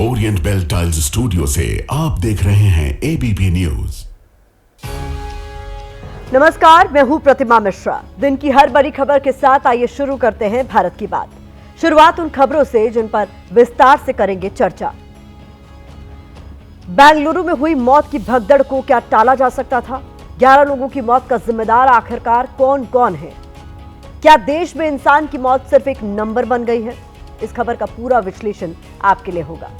Orient bell tiles studio से आप देख रहे हैं एबीपी न्यूज। नमस्कार, मैं हूं प्रतिमा मिश्रा। दिन की हर बड़ी खबर के साथ आइए शुरू करते हैं भारत की बात। शुरुआत उन खबरों से जिन पर विस्तार से करेंगे चर्चा। बेंगलुरु में हुई मौत की भगदड़ को क्या टाला जा सकता था? 11 लोगों की मौत का जिम्मेदार आखिरकार कौन कौन है? क्या देश में इंसान की मौत सिर्फ एक नंबर बन गई है? इस खबर का पूरा विश्लेषण आपके लिए होगा।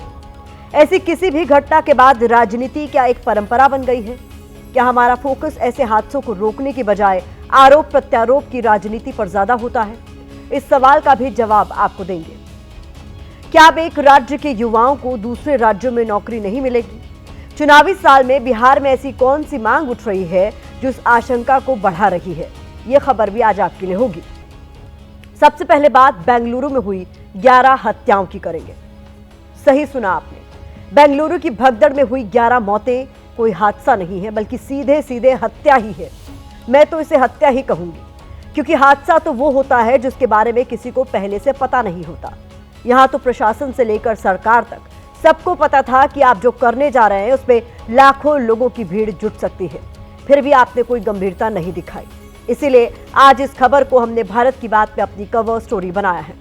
ऐसी किसी भी घटना के बाद राजनीति क्या एक परंपरा बन गई है? क्या हमारा फोकस ऐसे हादसों को रोकने की बजाय आरोप प्रत्यारोप की राजनीति पर ज्यादा होता है? इस सवाल का भी जवाब आपको देंगे। क्या अब एक राज्य के युवाओं को दूसरे राज्यों में नौकरी नहीं मिलेगी? चुनावी साल में बिहार में ऐसी कौन सी मांग उठ रही है जो इस आशंका को बढ़ा रही है? यह खबर भी आज आपके लिए होगी। सबसे पहले बात बेंगलुरु में हुई 11 हत्याओं की करेंगे। सही सुना आपने, बेंगलुरु की भगदड़ में हुई 11 मौतें कोई हादसा नहीं है, बल्कि सीधे सीधे हत्या ही है। मैं तो इसे हत्या ही कहूंगी, क्योंकि हादसा तो वो होता है जिसके बारे में किसी को पहले से पता नहीं होता। यहां तो प्रशासन से लेकर सरकार तक सबको पता था कि आप जो करने जा रहे हैं उसमें लाखों लोगों की भीड़ जुट सकती है, फिर भी आपने कोई गंभीरता नहीं दिखाई। इसीलिए आज इस खबर को हमने भारत की बात में अपनी कवर स्टोरी बनाया है।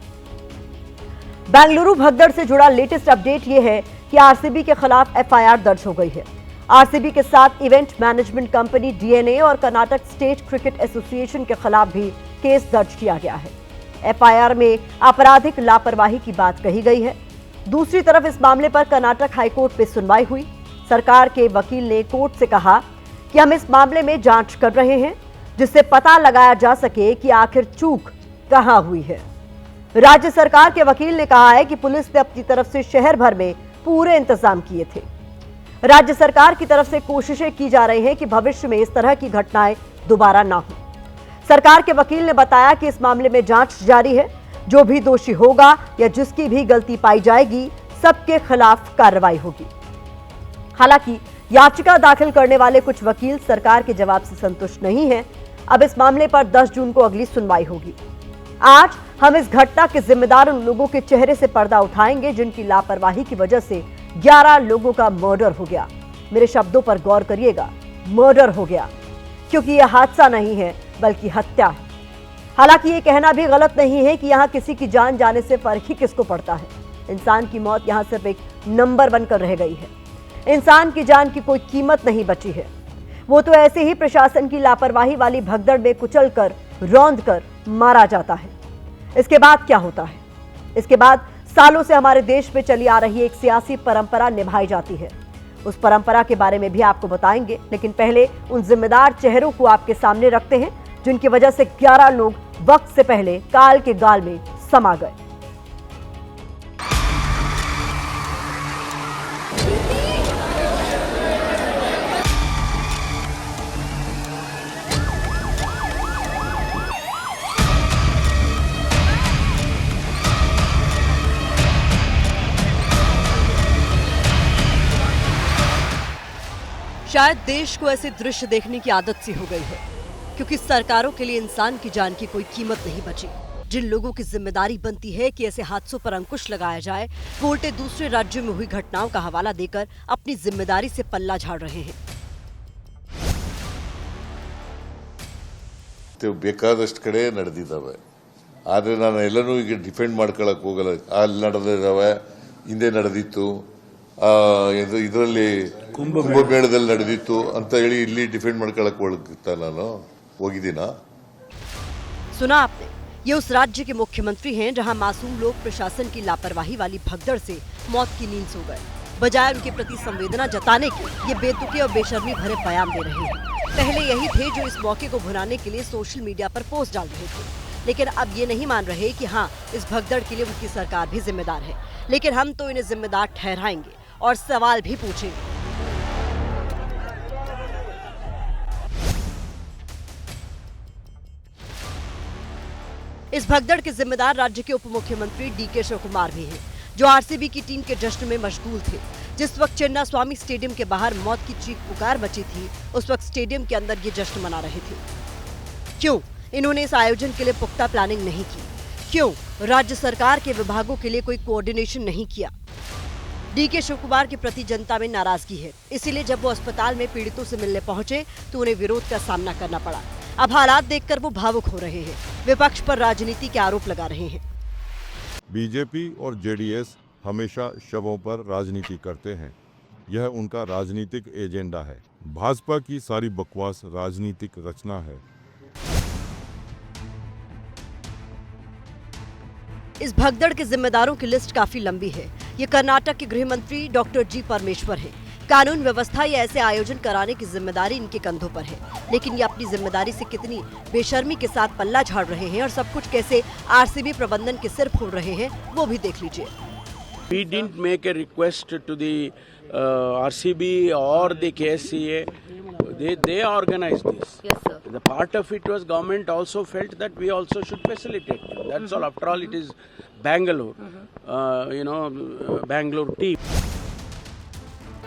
बेंगलुरु भगदड़ से जुड़ा लेटेस्ट अपडेट यह है कि आरसीबी के खिलाफ एफआईआर दर्ज हो गई है। आरसीबी के साथ इवेंट मैनेजमेंट कंपनी डीएनए और कर्नाटक स्टेट क्रिकेट एसोसिएशन के खिलाफ भी केस दर्ज किया गया है। एफआईआर में आपराधिक लापरवाही की बात कही गई है। दूसरी तरफ इस मामले पर कर्नाटक हाईकोर्ट में सुनवाई हुई। सरकार के वकील ने कोर्ट से कहा कि हम इस मामले में जांच कर रहे हैं, जिससे पता लगाया जा सके कि आखिर चूक कहां हुई है। राज्य सरकार के वकील ने कहा है कि पुलिस ने अपनी तरफ से शहर भर में पूरे इंतजाम किए थे। राज्य सरकार की तरफ से कोशिशें की जा रही हैं कि भविष्य में इस तरह की घटनाएं दोबारा ना हो। सरकार के वकील ने बताया कि इस मामले में जांच जारी है। जो भी दोषी होगा या जिसकी भी गलती पाई जाएगी, सबके खिलाफ कार्रवाई होगी। हालांकि याचिका दाखिल करने वाले कुछ वकील सरकार के जवाब से संतुष्ट नहीं हैं। अब इस मामले पर 10 जून को अगली सुनवाई होगी। आज हम इस घटना के जिम्मेदार उन लोगों के चेहरे से पर्दा उठाएंगे जिनकी लापरवाही की वजह से 11 लोगों का मर्डर हो गया। मेरे शब्दों पर गौर करिएगा, मर्डर हो गया, क्योंकि यह हादसा नहीं है बल्कि हत्या है। हालांकि ये कहना भी गलत नहीं है कि यहाँ किसी की जान जाने से फर्क ही किसको पड़ता है। इंसान की मौत यहाँ सिर्फ एक नंबर बनकर रह गई है। इंसान की जान की कोई कीमत नहीं बची है। वो तो ऐसे ही प्रशासन की लापरवाही वाली भगदड़ में कुचल कर, रौंद कर मारा जाता है। इसके बाद क्या होता है? इसके बाद सालों से हमारे देश में चली आ रही एक सियासी परंपरा निभाई जाती है। उस परंपरा के बारे में भी आपको बताएंगे, लेकिन पहले उन जिम्मेदार चेहरों को आपके सामने रखते हैं जिनकी वजह से 11 लोग वक्त से पहले काल के गाल में समा गए। शायद देश को ऐसे दृश्य देखने की आदत सी हो गई है, क्योंकि सरकारों के लिए इंसान की जान की कोई कीमत नहीं बची। जिन लोगों की जिम्मेदारी बनती है कि ऐसे हादसों पर अंकुश लगाया जाए, वो उल्टे दूसरे राज्यों में हुई घटनाओं का हवाला देकर अपनी जिम्मेदारी से पल्ला झाड़ रहे हैं। ಬೇಕಾದಷ್ಟು ಕಡೆ ನಡೆದಿದ್ದಾವೆ, ಆದರೆ ನಾನು ಎಲ್ಲನೂ ಈಗ ಡಿಫೆಂಡ್ ಮಾಡ್ಕೊಳ್ಳೋಕೆ ಹೋಗಲ್ಲ. ಅಲ್ಲಿ ನಡೆದಿದ್ದಾವೆ, ಹಿಂದೆ ನಡೆದಿತ್ತು, ಇದರಲ್ಲಿ ಕುಂಭಮೇಳದಲ್ಲಿ ನಡೆದಿತ್ತು ಅಂತ ಹೇಳಿ ಇಲ್ಲಿ ಡಿಫೆಂಡ್ ಮಾಡ್ಕೊಳ್ಳೋಕೆ ಹೋಗ್ತಾ ನಾನು ಹೋಗಿದ್ದೀನಾ? सुना आपने, ये उस राज्य के मुख्यमंत्री हैं जहां मासूम लोग प्रशासन की लापरवाही वाली भगदड़ से मौत की नींद सो गए। बजाय उनके प्रति संवेदना जताने के ये बेतुके और बेशर्मी भरे बयान दे रहे हैं। पहले यही थे जो इस मौके को भुनाने के लिए सोशल मीडिया पर पोस्ट डाल रहे थे, लेकिन अब ये नहीं मान रहे कि हाँ, इस भगदड़ के लिए उनकी सरकार भी जिम्मेदार है। लेकिन हम तो इन्हें जिम्मेदार ठहराएंगे और सवाल भी पूछेंगे। इस भगदड़ के जिम्मेदार राज्य के उप मुख्यमंत्री डीके शिव कुमार भी हैं, जो आरसीबी की टीम के जश्न में मशगूल थे। जिस वक्त चिन्ना स्वामी स्टेडियम के बाहर मौत की चीख पुकार मची थी, उस वक्त स्टेडियम के अंदर ये जश्न मना रहे थे। क्यों इन्होंने इस आयोजन के लिए पुख्ता प्लानिंग नहीं की? क्यों राज्य सरकार के विभागों के लिए कोई कोऑर्डिनेशन नहीं किया? डीके शिव कुमार के प्रति जनता में नाराजगी है, इसीलिए जब वो अस्पताल में पीड़ितों से मिलने पहुंचे तो उन्हें विरोध का सामना करना पड़ा। अब हालात देखकर वो भावुक हो रहे हैं, विपक्ष पर राजनीति के आरोप लगा रहे हैं। बीजेपी और जेडीएस हमेशा शवों पर राजनीति करते हैं, यह उनका राजनीतिक एजेंडा है। भाजपा की सारी बकवास राजनीतिक रचना है। इस भगदड़ के जिम्मेदारों की लिस्ट काफी लंबी है। ये कर्नाटक के गृह मंत्री डॉक्टर जी परमेश्वर है। कानून व्यवस्था या ऐसे आयोजन कराने की जिम्मेदारी इनके कंधों पर है, लेकिन ये अपनी जिम्मेदारी से कितनी बेशर्मी के साथ पल्ला झाड़ रहे हैं और सब कुछ कैसे आरसीबी प्रबंधन के सिर फोड़ रहे हैं वो भी देख लीजिए। We didn't make a request to the RCB or the KSCA. They organized this. Yes, sir. The part of it was government also felt that we also should facilitate. That's all. After all, it is Bangalore. Bangalore team.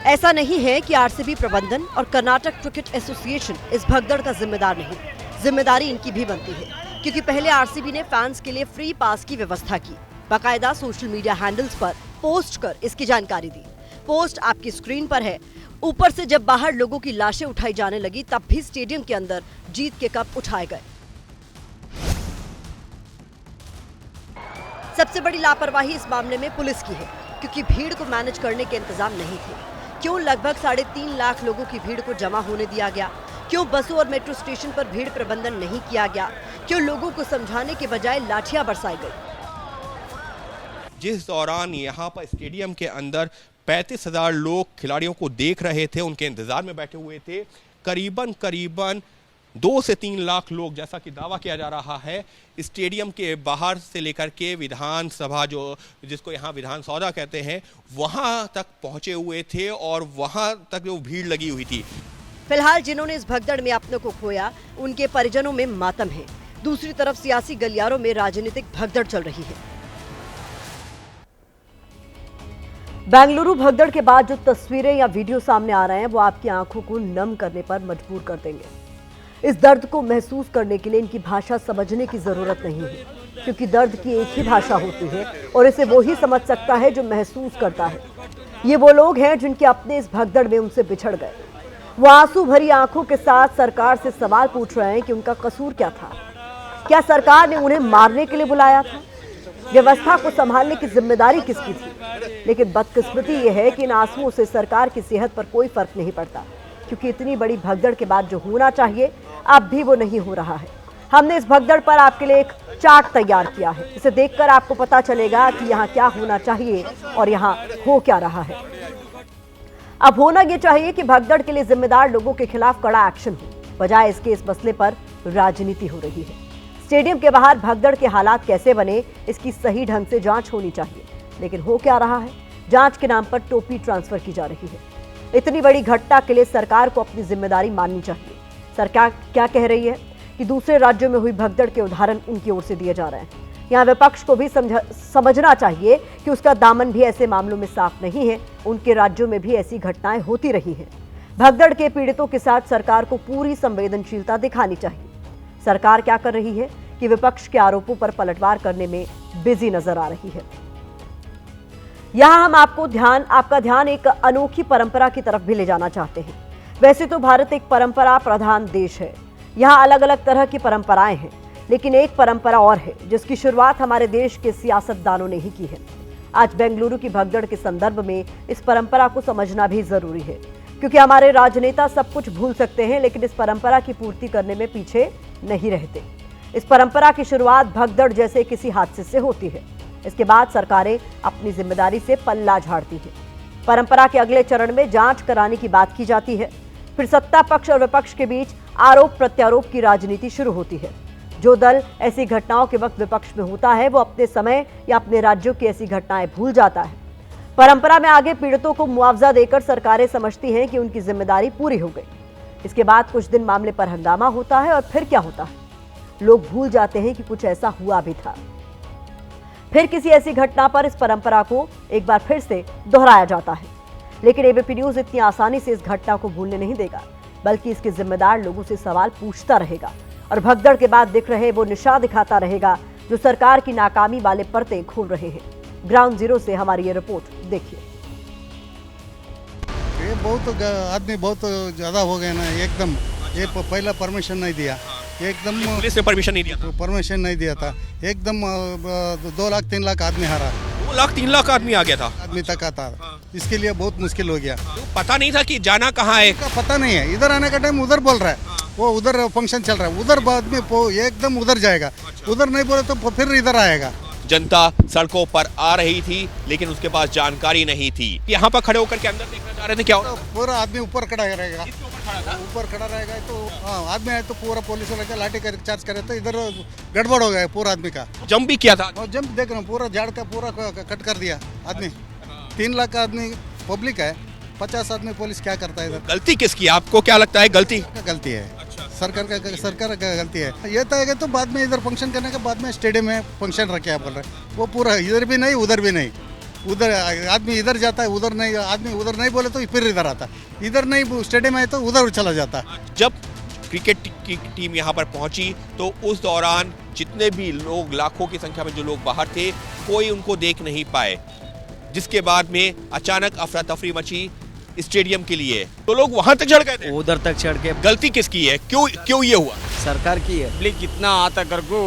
ऐसा नहीं है कि RCB प्रबंधन और Karnataka cricket association इस भगदड़ का जिम्मेदार नहीं, जिम्मेदारी इनकी भी बनती है, क्योंकि पहले आरसीबी ने फैंस के लिए फ्री पास की व्यवस्था की, बाकायदा सोशल मीडिया हैंडल्स पर पोस्ट कर इसकी जानकारी दी। पोस्ट आपकी स्क्रीन पर है। ऊपर से जब बाहर लोगों की लाशें उठाई जाने लगी तब भी स्टेडियम के अंदर जीत के कप उठाए गए। सबसे बड़ी लापरवाही इस मामले में पुलिस की है, क्योंकि भीड़ को मैनेज करने के इंतजाम नहीं थे। क्यों लगभग 3.5 लाख लोगों की भीड़ को जमा होने दिया गया? क्यों बसों और मेट्रो स्टेशन पर भीड़ प्रबंधन नहीं किया गया? क्यों लोगों को समझाने के बजाय लाठियां बरसाई गई? जिस दौरान यहाँ पर स्टेडियम के अंदर 35,000 लोग खिलाड़ियों को देख रहे थे, उनके इंतजार में बैठे हुए थे, करीबन 2 से 3 लाख लोग, जैसा कि दावा किया जा रहा है, स्टेडियम के बाहर से लेकर के विधानसभा जिसको यहाँ विधान सौदा कहते हैं, वहाँ तक पहुँचे हुए थे और वहाँ तक वो भीड़ लगी हुई थी। फिलहाल जिन्होंने इस भगदड़ में अपनों को खोया, उनके परिजनों में मातम है। दूसरी तरफ सियासी गलियारों में राजनीतिक भगदड़ चल रही है। बेंगलुरु भगदड़ के बाद जो तस्वीरें या वीडियो सामने आ रहे हैं वो आपकी आंखों को नम करने पर मजबूर कर देंगे। इस दर्द को महसूस करने के लिए इनकी भाषा समझने की जरूरत नहीं है, क्योंकि दर्द की एक ही भाषा होती है और इसे वो ही समझ सकता है जो महसूस करता है। ये वो लोग हैं जिनके अपने इस भगदड़ में उनसे बिछड़ गए। वो आंसू भरी आंखों के साथ सरकार से सवाल पूछ रहे हैं कि उनका कसूर क्या था। क्या सरकार ने उन्हें मारने के लिए बुलाया था? व्यवस्था को संभालने की जिम्मेदारी किसकी थी? लेकिन बदकिस्मती यह है कि इन आंसुओं से सरकार की सेहत पर कोई फर्क नहीं पड़ता, क्योंकि इतनी बड़ी भगदड़ के बाद जो होना चाहिए अब भी वो नहीं हो रहा है। हमने इस भगदड़ पर आपके लिए एक चार्ट तैयार किया है। इसे देखकर आपको पता चलेगा कि यहाँ क्या होना चाहिए और यहाँ हो क्या रहा है। अब होना ये चाहिए कि भगदड़ के लिए जिम्मेदार लोगों के खिलाफ कड़ा एक्शन हो, बजाय इसके इस मसले पर राजनीति हो रही है। स्टेडियम के बाहर भगदड़ के हालात कैसे बने, इसकी सही ढंग से जांच होनी चाहिए, लेकिन हो क्या रहा है? जांच के नाम पर टोपी ट्रांसफर की जा रही है। इतनी बड़ी घटना के लिए सरकार को अपनी जिम्मेदारी माननी चाहिए। सरकार क्या कह रही है कि दूसरे राज्यों में हुई भगदड़ के उदाहरण उनकी ओर से दिए जा रहे हैं। यहाँ विपक्ष को भी समझना चाहिए कि उसका दामन भी ऐसे मामलों में साफ नहीं है। उनके राज्यों में भी ऐसी घटनाएं होती रही हैं। भगदड़ के पीड़ितों के साथ सरकार को पूरी संवेदनशीलता दिखानी चाहिए। सरकार क्या कर रही है कि विपक्ष के आरोपों पर पलटवार करने में बिजी नजर आ रही है। यहां हम आपका ध्यान एक अनोखी परंपरा की तरफ भी ले जाना चाहते हैं। वैसे तो भारत एक परंपरा प्रधान देश है। यहाँ अलग अलग तरह की परंपराएं हैं, लेकिन एक परंपरा और है जिसकी शुरुआत हमारे देश के सियासतदानों ने ही की है। आज बेंगलुरु की भगदड़ के संदर्भ में इस परंपरा को समझना भी जरूरी है, क्योंकि हमारे राजनेता सब कुछ भूल सकते हैं, लेकिन इस परंपरा की पूर्ति करने में पीछे नहीं रहते। इस परंपरा की शुरुआत भगदड़ जैसे किसी हादसे से होती है। इसके बाद सरकारें अपनी जिम्मेदारी से पल्ला झाड़ती हैं। परंपरा के अगले चरण में जांच कराने की बात की जाती है। फिर सत्ता पक्ष और विपक्ष के बीच आरोप प्रत्यारोप की राजनीति शुरू होती है। जो दल ऐसी घटनाओं के वक्त विपक्ष में होता है वो अपने समय या अपने राज्यों की ऐसी घटनाएं भूल जाता है। परंपरा में आगे पीड़ितों को मुआवजा देकर सरकारें समझती हैं कि उनकी जिम्मेदारी पूरी हो गई। इसके बाद कुछ दिन मामले पर हंगामा होता है और फिर क्या होता है? लोग भूल जाते हैं कि कुछ ऐसा हुआ भी था। फिर किसी ऐसी घटना पर इस परंपरा को एक बार फिर से दोहराया जाता है। लेकिन एबीपी न्यूज इतनी आसानी से इस घटना को भूलने नहीं देगा, बल्कि इसके जिम्मेदार लोगों से सवाल पूछता रहेगा और भगदड़ के बाद दिख रहे वो निशान दिखाता रहेगा जो सरकार की नाकामी वाले पर्दे खोल रहे हैं। ग्राउंड जीरो से हमारी ये रिपोर्ट देखिए। बहुत आदमी बहुत ज़्यादा हो गए ना एकदम। ये पहला परमिशन नहीं दिया, एकदम पुलिस ने परमिशन नहीं दिया था। परमिशन नहीं दिया था, एकदम 2 लाख 3 लाख आदमी हारा, 2 लाख 3 लाख आदमी आ गया था। आदमी तक आता। इसके लिए बहुत मुश्किल हो गया। तो पता नहीं था कि जाना कहाँ है। का पता नहीं है, इधर आने का टाइम उधर बोल रहा है, वो उधर फंक्शन चल रहा है, उधर बाद में एकदम उधर जाएगा, उधर नहीं बोले तो फिर इधर आएगा। जनता सड़कों पर आ रही थी लेकिन उसके पास जानकारी नहीं थी। यहाँ पर खड़े होकर के अंदर देखना चाह रहे थे क्या हो रहा है? पूरा आदमी ऊपर खड़ा रहेगा, ऊपर खड़ा था। ऊपर खड़ा रहेगा तो हाँ, आदमी आए तो पूरा पुलिस वाला लाठी कर चार्ज करे तो इधर गड़बड़ हो गया पूरा आदमी का। जंप भी किया था। और जंप देख रहा हूँ, पूरा झाड़ का पूरा कट कर दिया आदमी। 3 लाख का आदमी पब्लिक है, 50 आदमी पुलिस क्या करता है इधर? गलती किसकी? आपको क्या लगता है गलती? गलती है सरकार का गलती है। ये तो है तो बाद में इधर फंक्शन करने के बाद में स्टेडियम में फंक्शन रखे बोल रहे, वो पूरा इधर भी नहीं उधर भी नहीं, उधर आदमी इधर जाता है उधर नहीं, आदमी उधर नहीं बोले तो फिर इधर आता, इधर नहीं स्टेडियम है तो उधर चला जाता। जब क्रिकेट की टीम यहाँ पर पहुंची तो उस दौरान जितने भी लोग, लाखों की संख्या में जो लोग बाहर थे, कोई उनको देख नहीं पाए, जिसके बाद में अचानक अफरा तफरी मची स्टेडियम के लिए। तो लोग वहां तक चढ़ गए थे, उधर तक चढ़ के। गलती किसकी है? क्यों ये हुआ? सरकार की है। पब्लिक कितना आता कर को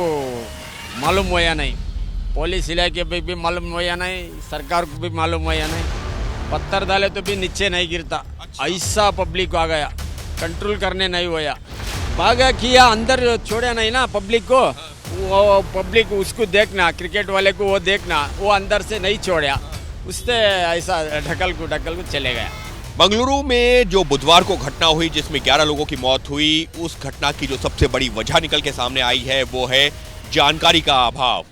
मालूम हुआ या नहीं, पुलिस इलाके पे भी मालूम हुआ या नहीं, सरकार को भी मालूम हुआ या नहीं। पत्थर डाले तो भी नीचे नहीं गिरता, ऐसा पब्लिक आ गया, कंट्रोल करने नहीं हुआ, भागा किया, अंदर छोड़ा नहीं ना पब्लिक को। वो पब्लिक उसको देखना, क्रिकेट वाले को वो देखना, वो अंदर से नहीं छोड़ा, उससे ऐसा ढकल को चले गया। बंगलुरु में जो बुधवार को घटना हुई जिसमें 11 लोगों की मौत हुई, उस घटना की जो सबसे बड़ी वजह निकल के सामने आई है वो है जानकारी का अभाव।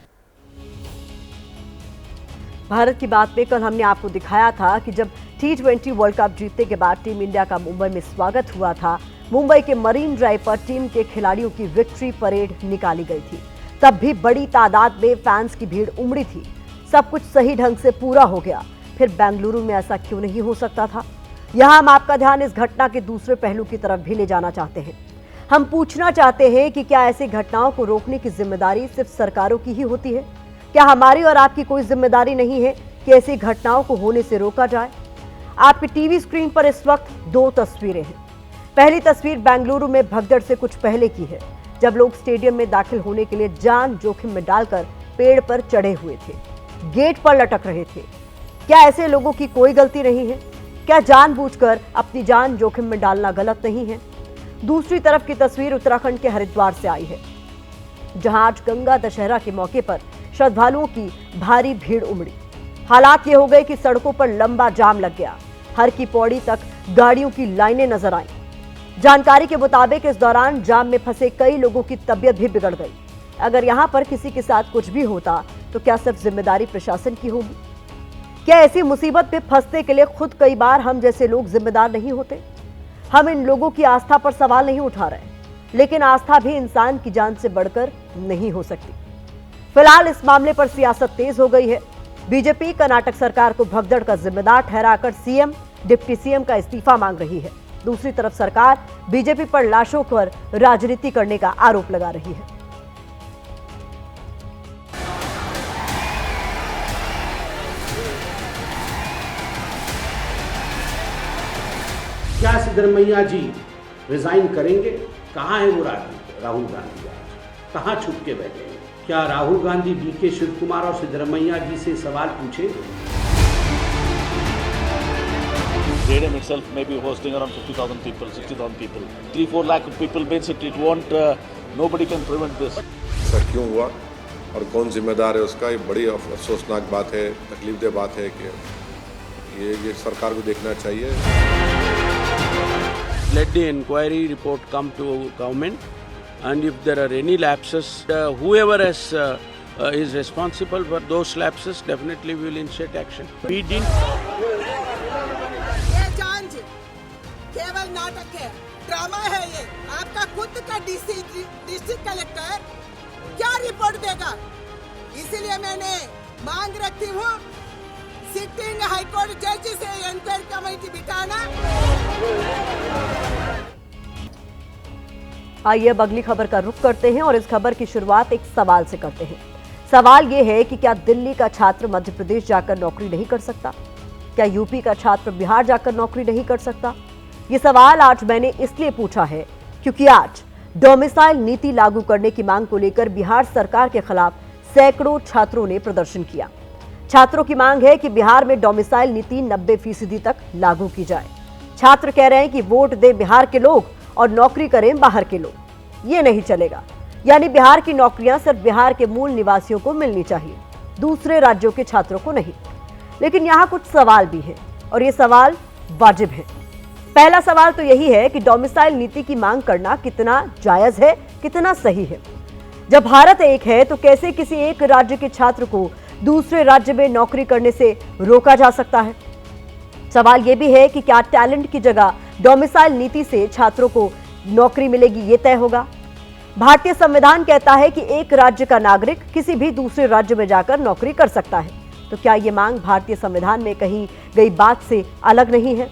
भारत की बात में कल हमने आपको दिखाया था कि जब T20 वर्ल्ड कप जीतने के बाद टीम इंडिया का मुंबई में स्वागत हुआ था, मुंबई के मरीन ड्राइव पर टीम के खिलाड़ियों की विक्ट्री परेड निकाली गई थी। तब भी बड़ी तादाद में फैंस की भीड़ उमड़ी थी। सब कुछ सही ढंग से पूरा हो गया, फिर बेंगलुरु में ऐसा क्यों नहीं हो सकता था? यहां हम आपका ध्यान इस घटना के दूसरे पहलू की तरफ भी ले जाना चाहते हैं। हम पूछना चाहते हैं कि क्या ऐसी घटनाओं को रोकने की जिम्मेदारी सिर्फ सरकारों की ही होती है? क्या हमारी और आपकी कोई जिम्मेदारी नहीं है कि ऐसी घटनाओं को होने से रोका जाए? आपकी टीवी स्क्रीन पर इस वक्त 2 तस्वीरें हैं। पहली तस्वीर बेंगलुरु में भगदड़ से कुछ पहले की है, जब लोग स्टेडियम में दाखिल होने के लिए जान जोखिम में डालकर पेड़ पर चढ़े हुए थे, गेट पर लटक रहे थे। क्या ऐसे लोगों की कोई गलती नहीं है? क्या जानबूझकर अपनी जान जोखिम में डालना गलत नहीं है? दूसरी तरफ की तस्वीर उत्तराखंड के हरिद्वार से आई है, जहां आज गंगा दशहरा के मौके पर श्रद्धालुओं की भारी भीड़ उमड़ी। हालात ये हो गए कि सड़कों पर लंबा जाम लग गया, हर की पौड़ी तक गाड़ियों की लाइनें नजर आईं। जानकारी के मुताबिक इस दौरान जाम में फंसे कई लोगों की तबीयत भी बिगड़ गई। अगर यहां पर किसी के साथ कुछ भी होता तो क्या सिर्फ जिम्मेदारी प्रशासन की होगी? क्या ऐसी मुसीबत में फंसने के लिए खुद कई बार हम जैसे लोग जिम्मेदार नहीं होते? हम इन लोगों की आस्था पर सवाल नहीं उठा रहे, लेकिन आस्था भी इंसान की जान से बढ़कर नहीं हो सकती। फिलहाल इस मामले पर सियासत तेज हो गई है। बीजेपी कर्नाटक सरकार को भगदड़ का जिम्मेदार ठहराकर सीएम, डिप्टी सीएम का इस्तीफा मांग रही है। दूसरी तरफ सरकार बीजेपी पर लाशों पर राजनीति करने का आरोप लगा रही है। क्या सिद्धरमैया जी रिजाइन करेंगे? कहाँ है वो राहुल गांधी? आज कहाँ छुप के बैठे हैं? क्या राहुल गांधी डीके शिव कुमार और सिद्धरमैया जी से सवाल पूछेंगे? Stadium itself may be hosting around 50,000 people, 60,000 people. 3-4 lakh people means it won't, nobody can prevent this. ऐसा क्यों हुआ और कौन जिम्मेदार है उसका? ये बड़ी अफसोसनाक बात है, तकलीफदेह बात है कि ये सरकार को देखना चाहिए। Let the inquiry report come to government, and if there are any lapses, whoever is responsible for those lapses definitely will initiate action. We didn't. ये जांच केवल नाटक है, ड्रामा है ये। आपका खुद का डिस्ट्रिक्ट कलेक्टर क्या रिपोर्ट देगा? इसीलिए मैंने मांग रखती हूँ सिटिंग हाईकोर्ट जज से इंक्वायरी कमेटी बिठाना। आइए अब अगली खबर का रुख करते हैं और इस खबर की शुरुआत एक सवाल से करते हैं। सवाल ये है कि क्या दिल्ली का छात्र मध्य प्रदेश जाकर नौकरी नहीं कर सकता? क्या यूपी का छात्र बिहार जाकर नौकरी नहीं कर सकता? ये सवाल आज मैंने इसलिए पूछा है क्योंकि आज डोमिसाइल नीति लागू करने की मांग को लेकर बिहार सरकार के खिलाफ सैकड़ों छात्रों ने प्रदर्शन किया। छात्रों की मांग है कि बिहार में डोमिसाइल नीति 90% तक लागू की जाए। छात्र कह रहे हैं कि वोट दे बिहार के लोग और नौकरी करें बाहर के लोग। ये नहीं चलेगा, यानी बिहार की नौकरियां सिर्फ बिहार के मूल निवासियों को मिलनी चाहिए, दूसरे राज्यों के छात्रों को नहीं। लेकिन यहाँ कुछ सवाल भी हैं और ये सवाल वाजिब हैं। पहला सवाल तो यही है कि डोमिसाइल नीति की मांग करना कितना जायज है, कितना सही है। जब भारत एक है तो कैसे किसी एक राज्य के छात्र को दूसरे राज्य में नौकरी करने से रोका जा सकता है? सवाल यह भी है कि क्या टैलेंट की जगह डोमिसाइल नीति से छात्रों को नौकरी मिलेगी, ये तय होगा। भारतीय संविधान कहता है कि एक राज्य का नागरिक किसी भी दूसरे राज्य में जाकर नौकरी कर सकता है। तो क्या ये मांग भारतीय संविधान में कही गई बात से अलग नहीं है?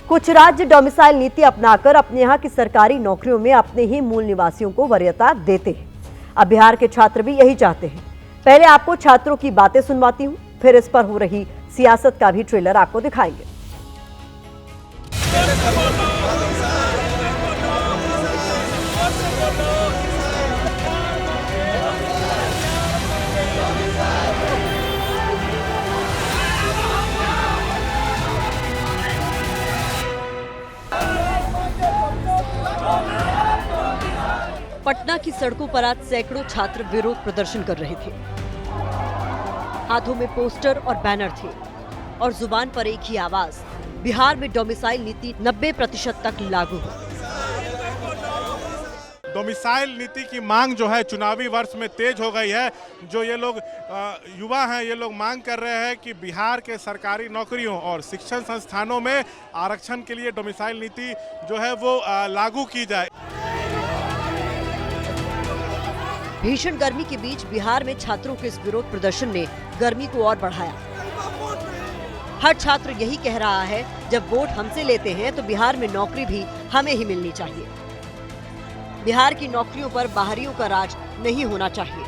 कुछ राज्य डोमिसाइल नीति अपनाकर अपने यहाँ की सरकारी नौकरियों में अपने ही मूल निवासियों को वरीयता देते हैं। अब बिहार के छात्र भी यही चाहते हैं। पहले आपको छात्रों की बातें सुनवाती हूं, फिर इस पर हो रही सियासत का भी ट्रेलर आपको दिखाएंगे। पटना की सड़कों पर आज सैकड़ों छात्र विरोध प्रदर्शन कर रहे थे। हाथों में पोस्टर और बैनर थे और जुबान पर एक ही आवाज, बिहार में डोमिसाइल नीति 90% तक लागू हो। डोमिसाइल नीति की मांग जो है चुनावी वर्ष में तेज हो गई है। जो ये लोग युवा हैं, ये लोग मांग कर रहे हैं कि बिहार के सरकारी नौकरियों और शिक्षण संस्थानों में आरक्षण के लिए डोमिसाइल नीति जो है वो लागू की जाए। भीषण गर्मी के बीच बिहार में छात्रों के इस विरोध प्रदर्शन ने गर्मी को और बढ़ाया। हर छात्र यही कह रहा है, जब वोट हमसे लेते हैं तो बिहार में नौकरी भी हमें ही मिलनी चाहिए। बिहार की नौकरियों पर बाहरियों का राज नहीं होना चाहिए।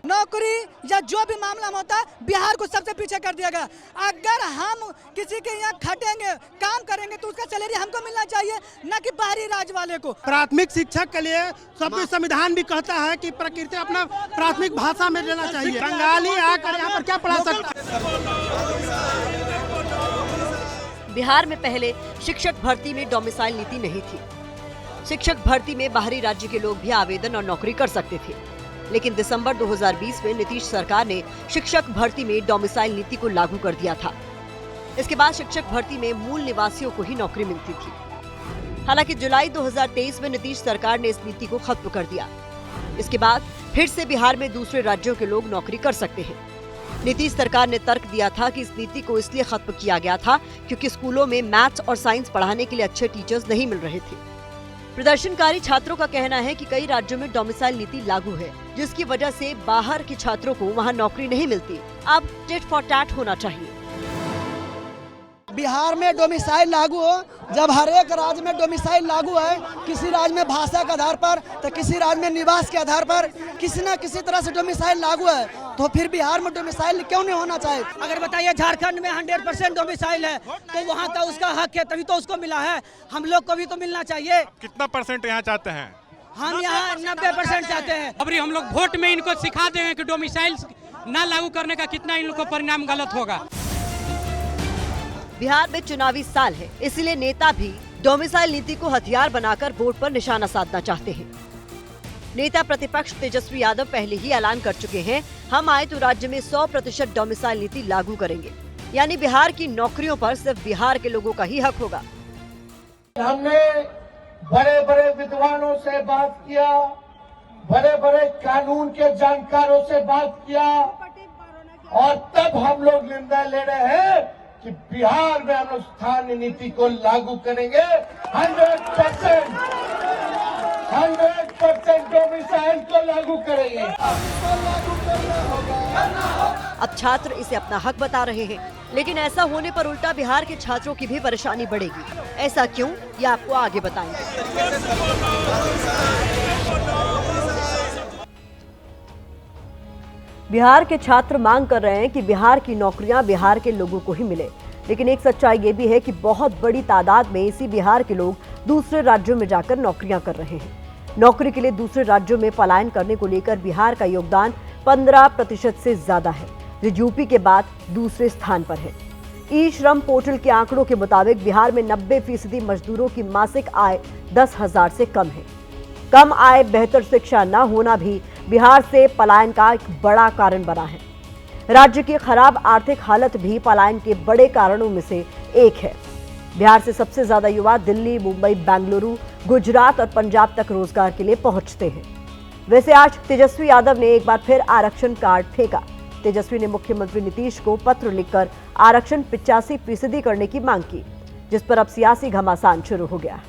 नौकरी या जो भी मामला होता है बिहार को सबसे पीछे कर दिया गया। अगर हम किसी के यहाँ खटेंगे, काम करेंगे तो उसका सैलरी हमको मिलना चाहिए, न कि बाहरी राज्य वाले को। प्राथमिक शिक्षक के लिए सब संविधान भी कहता है कि प्रकृति अपना प्राथमिक भाषा में लेना चाहिए। बंगाली आकर यहाँ पर क्या पढ़ा सकता है? बिहार में पहले शिक्षक भर्ती में डोमिसाइल नीति नहीं थी। शिक्षक भर्ती में बाहरी राज्य के लोग भी आवेदन और नौकरी कर सकते थे। लेकिन दिसंबर 2020 में नीतीश सरकार ने शिक्षक भर्ती में डोमिसाइल नीति को लागू कर दिया था। इसके बाद शिक्षक भर्ती में मूल निवासियों को ही नौकरी मिलती थी। हालांकि जुलाई 2023 में नीतीश सरकार ने इस नीति को खत्म कर दिया। इसके बाद फिर से बिहार में दूसरे राज्यों के लोग नौकरी कर सकते हैं। नीतीश सरकार ने तर्क दिया था कि इस नीति को इसलिए खत्म किया गया था क्योंकि स्कूलों में मैथ्स और साइंस पढ़ाने के लिए अच्छे टीचर्स नहीं मिल रहे थे। प्रदर्शनकारी छात्रों का कहना है कि कई राज्यों में डोमिसाइल नीति लागू है, जिसकी वजह से बाहर के छात्रों को वहां नौकरी नहीं मिलती। अब टिट फॉर टैट होना चाहिए। बिहार में डोमिसाइल लागू हो, जब हर एक राज्य में डोमिसाइल लागू है, किसी राज्य में भाषा के आधार पर तो किसी राज्य में निवास के आधार पर किसी न किसी तरह से डोमिसाइल लागू है, तो फिर बिहार में डोमिसाइल क्यों नहीं होना चाहिए? अगर बताइए झारखंड में 100% डोमिसाइल है तो वहाँ का उसका हक है, तभी तो उसको मिला है। हम लोग को भी तो मिलना चाहिए। कितना % यहाँ चाहते हैं? हम यहाँ 90% चाहते हैं। अभी हम लोग वोट में इनको सिखा देंगे कि डोमिसाइल न लागू करने का कितना इन लोग को परिणाम गलत होगा। बिहार में चुनावी साल है, इसलिए नेता भी डोमिसाइल नीति को हथियार बनाकर वोट पर निशाना साधना चाहते हैं। नेता प्रतिपक्ष तेजस्वी यादव पहले ही ऐलान कर चुके हैं, हम आए तो राज्य में 100% डोमिसाइल नीति लागू करेंगे, यानी बिहार की नौकरियों पर सिर्फ बिहार के लोगों का ही हक होगा। हमने बड़े बड़े विद्वानों से बात किया, बड़े बड़े कानून के जानकारों से बात किया और तब हम लोग निर्णय ले रहे हैं कि बिहार में हम स्थानीय नीति को लागू करेंगे। 100% डोमिसाइल को लागू करेंगे। अब छात्र इसे अपना हक बता रहे हैं, लेकिन ऐसा होने पर उल्टा बिहार के छात्रों की भी परेशानी बढ़ेगी। ऐसा क्यों, ये आपको आगे बताएंगे। बिहार के छात्र मांग कर रहे हैं कि बिहार की नौकरियां बिहार के लोगों को ही मिले, लेकिन एक सच्चाई ये भी है कि बहुत बड़ी तादाद में इसी बिहार के लोग दूसरे राज्यों में जाकर नौकरियां कर रहे हैं। नौकरी के लिए दूसरे राज्यों में पलायन करने को लेकर बिहार का योगदान 15% से ज्यादा है, जो यूपी के बाद दूसरे स्थान पर है। ई श्रम पोर्टल के आंकड़ों के मुताबिक बिहार में 90% मजदूरों की मासिक आय 10,000 से कम है। कम आय, बेहतर शिक्षा न होना भी बिहार से पलायन का एक बड़ा कारण बना है। राज्य की खराब आर्थिक हालत भी पलायन के बड़े कारणों में से एक है। बिहार से सबसे ज्यादा युवा दिल्ली, मुंबई, बेंगलुरु, गुजरात और पंजाब तक रोजगार के लिए पहुंचते हैं। वैसे आज तेजस्वी यादव ने एक बार फिर आरक्षण कार्ड फेंका। तेजस्वी ने मुख्यमंत्री नीतीश को पत्र लिखकर आरक्षण 85% करने की मांग की, जिस पर अब सियासी घमासान शुरू हो गया।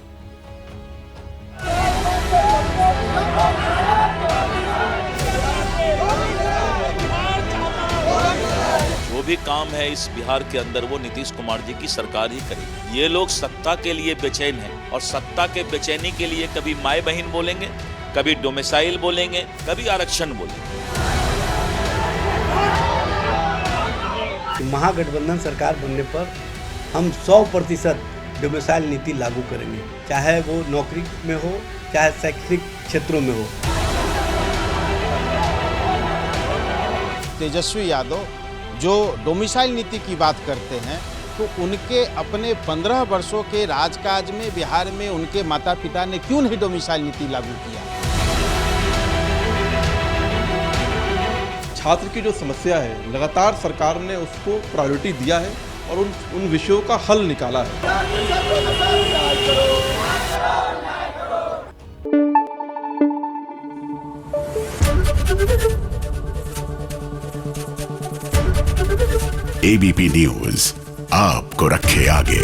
जो भी काम है इस बिहार के अंदर वो नीतीश कुमार जी की सरकार ही करेगी। ये लोग सत्ता के लिए बेचैन हैं और सत्ता के बेचैनी के लिए कभी माई बहन बोलेंगे, कभी डोमिसाइल बोलेंगे, कभी आरक्षण बोलेंगे। महागठबंधन सरकार बनने पर हम 100% डोमिसाइल नीति लागू करेंगे, चाहे वो नौकरी में हो, चाहे शैक्षणिक क्षेत्रों में हो। तेजस्वी यादव जो डोमिसाइल नीति की बात करते हैं, तो उनके अपने 15 वर्षों के राजकाज में बिहार में उनके माता पिता ने क्यों नहीं डोमिसाइल नीति लागू किया? छात्र की जो समस्या है, लगातार सरकार ने उसको प्रायोरिटी दिया है और उन विषयों का हल निकाला है। एबीपी न्यूज आपको रखे आगे।